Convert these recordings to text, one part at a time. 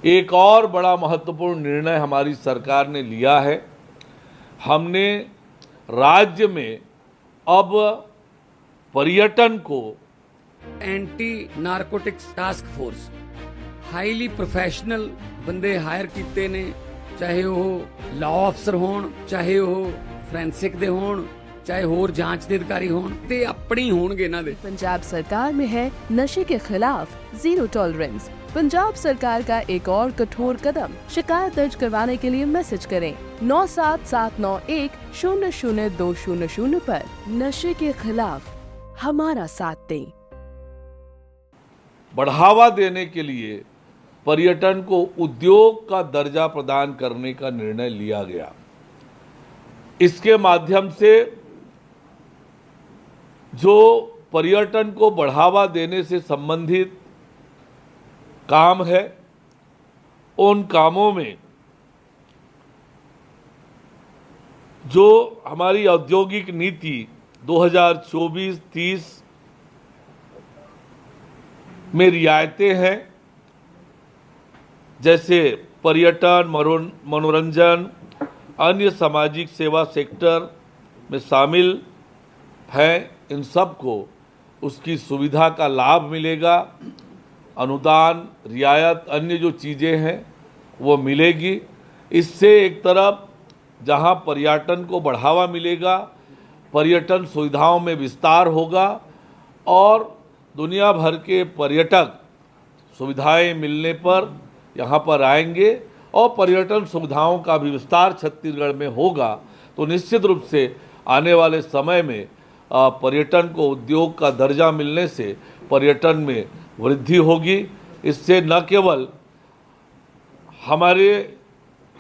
एक और बड़ा महत्वपूर्ण निर्णय हमारी सरकार ने लिया है। हमने राज्य में अब पर्यटन को anti narcotics task force highly professional बंदे हायर ਕੀਤੇ ਨੇ, ਚਾਹੇ ਉਹ ਲਾਅ ਅਫਸਰ ਹੋਣ, ਚਾਹੇ ਉਹ ਫੋਰੈਂਸਿਕ ਦੇ ਹੋਣ, चाहे होर जांच के अधिकारी होण ते अपने ही होणगे इन्हां दे। पंजाब सरकार में है नशे के खिलाफ जीरो टॉलरेंस। पंजाब सरकार का एक और कठोर कदम, शिकायत दर्ज करवाने के लिए मैसेज करें 9779100200 पर। नशे के खिलाफ हमारा साथ दें। बढ़ावा देने के लिए पर्यटन को उद्योग का दर्जा प्रदान करने का निर्णय लिया गया। इसके माध्यम से जो पर्यटन को बढ़ावा देने से संबंधित काम है, उन कामों में जो हमारी औद्योगिक नीति 2024-30 में रियायतें हैं, जैसे पर्यटन, मनोरंजन, अन्य सामाजिक सेवा सेक्टर में शामिल है, इन सब को उसकी सुविधा का लाभ मिलेगा। अनुदान, रियायत, अन्य जो चीज़ें हैं वो मिलेगी। इससे एक तरफ जहां पर्यटन को बढ़ावा मिलेगा, पर्यटन सुविधाओं में विस्तार होगा और दुनिया भर के पर्यटक सुविधाएं मिलने पर यहाँ पर आएंगे और पर्यटन सुविधाओं का भी विस्तार छत्तीसगढ़ में होगा, तो निश्चित रूप से आने वाले समय में पर्यटन को उद्योग का दर्जा मिलने से पर्यटन में वृद्धि होगी। इससे न केवल हमारे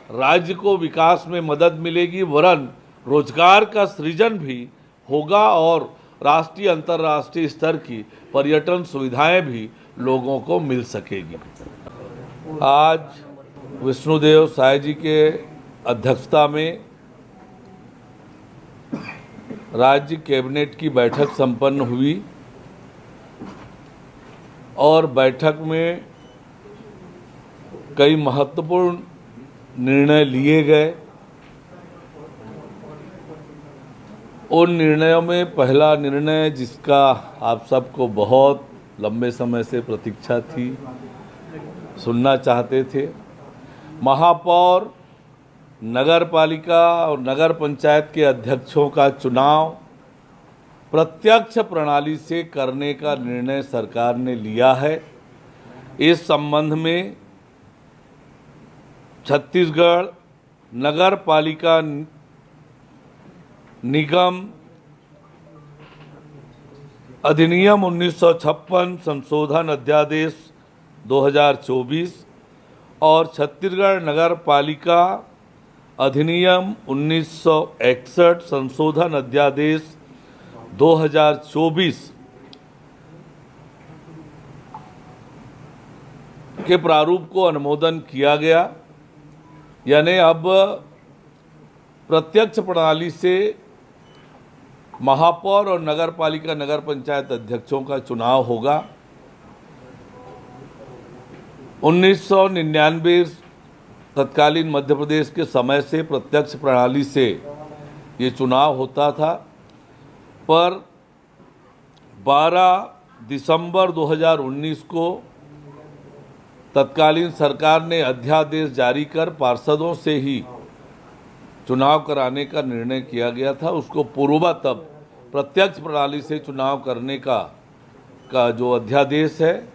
राज्य को विकास में मदद मिलेगी, वरन रोजगार का सृजन भी होगा और राष्ट्रीय अंतर्राष्ट्रीय स्तर की पर्यटन सुविधाएं भी लोगों को मिल सकेगी। आज विष्णुदेव साय जी के अध्यक्षता में राज्य कैबिनेट की बैठक संपन्न हुई और बैठक में कई महत्वपूर्ण निर्णय लिए गए। उन निर्णयों में पहला निर्णय, जिसका आप सबको बहुत लंबे समय से प्रतीक्षा थी, सुनना चाहते थे, महापौर, नगर पालिका और नगर पंचायत के अध्यक्षों का चुनाव प्रत्यक्ष प्रणाली से करने का निर्णय सरकार ने लिया है। इस संबंध में छत्तीसगढ़ नगर पालिका निगम अधिनियम 1956 संशोधन अध्यादेश 2024 और छत्तीसगढ़ नगर पालिका अधिनियम 1961 संशोधन अध्यादेश 2024 के प्रारूप को अनुमोदन किया गया। यानी अब प्रत्यक्ष प्रणाली से महापौर और नगर पालिका नगर पंचायत अध्यक्षों का चुनाव होगा। 1999 तत्कालीन मध्य प्रदेश के समय से प्रत्यक्ष प्रणाली से ये चुनाव होता था, पर 12 दिसंबर 2019 को तत्कालीन सरकार ने अध्यादेश जारी कर पार्षदों से ही चुनाव कराने का निर्णय किया गया था। उसको पूर्ववत तब प्रत्यक्ष प्रणाली से चुनाव करने का जो अध्यादेश है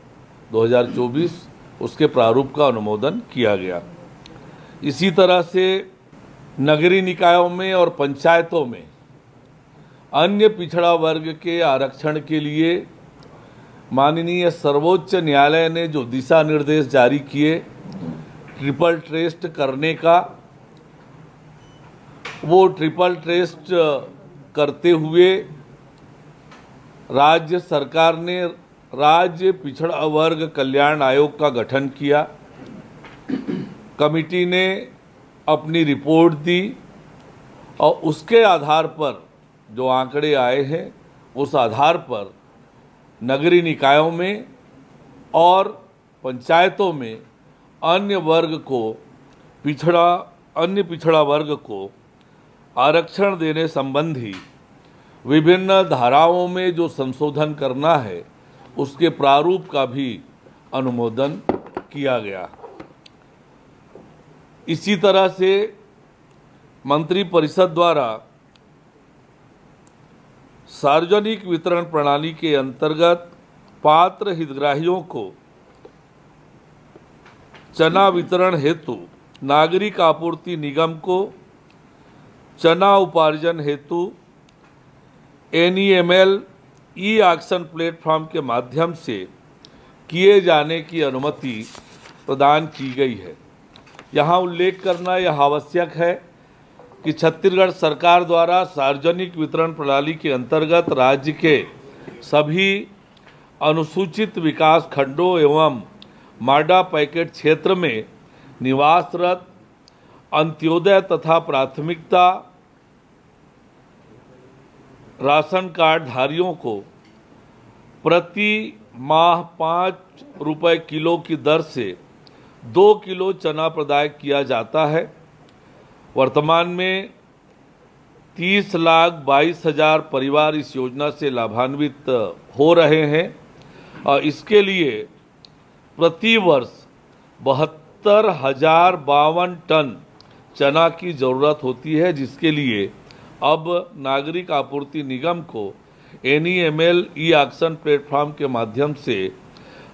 2024, उसके प्रारूप का अनुमोदन किया गया। इसी तरह से नगरीय निकायों में और पंचायतों में अन्य पिछड़ा वर्ग के आरक्षण के लिए माननीय सर्वोच्च न्यायालय ने जो दिशा निर्देश जारी किए ट्रिपल टेस्ट करने का, वो ट्रिपल टेस्ट करते हुए राज्य सरकार ने राज्य पिछड़ा वर्ग कल्याण आयोग का गठन किया। कमिटी ने अपनी रिपोर्ट दी और उसके आधार पर जो आंकड़े आए हैं, उस आधार पर नगरीय निकायों में और पंचायतों में अन्य पिछड़ा वर्ग को आरक्षण देने संबंधी विभिन्न धाराओं में जो संशोधन करना है उसके प्रारूप का भी अनुमोदन किया गया। इसी तरह से मंत्रिपरिषद द्वारा सार्वजनिक वितरण प्रणाली के अंतर्गत पात्र हितग्राहियों को चना वितरण हेतु नागरिक आपूर्ति निगम को चना उपार्जन हेतु NEML ऑक्शन प्लेटफॉर्म के माध्यम से किए जाने की अनुमति प्रदान की गई है। यहाँ उल्लेख करना यह आवश्यक है कि छत्तीसगढ़ सरकार द्वारा सार्वजनिक वितरण प्रणाली के अंतर्गत राज्य के सभी अनुसूचित विकास खंडों एवं माडा पैकेट क्षेत्र में निवासरत अंत्योदय तथा प्राथमिकता राशन कार्ड धारियों को प्रति माह 5 रुपये किलो की दर से 2 किलो चना प्रदाय किया जाता है। वर्तमान में 30,22,000 परिवार इस योजना से लाभान्वित हो रहे हैं और इसके लिए प्रति वर्ष 72,052 टन चना की ज़रूरत होती है, जिसके लिए अब नागरिक आपूर्ति निगम को NEML ऑक्शन प्लेटफॉर्म के माध्यम से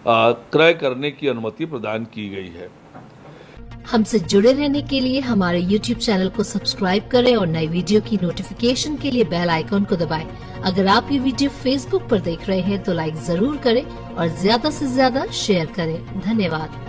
क्रय करने की अनुमति प्रदान की गई है। हमसे जुड़े रहने के लिए हमारे YouTube चैनल को सब्सक्राइब करें और नई वीडियो की नोटिफिकेशन के लिए बेल आइकॉन को दबाएं। अगर आप ये वीडियो Facebook पर देख रहे हैं तो लाइक जरूर करें और ज्यादा से ज्यादा शेयर करें। धन्यवाद।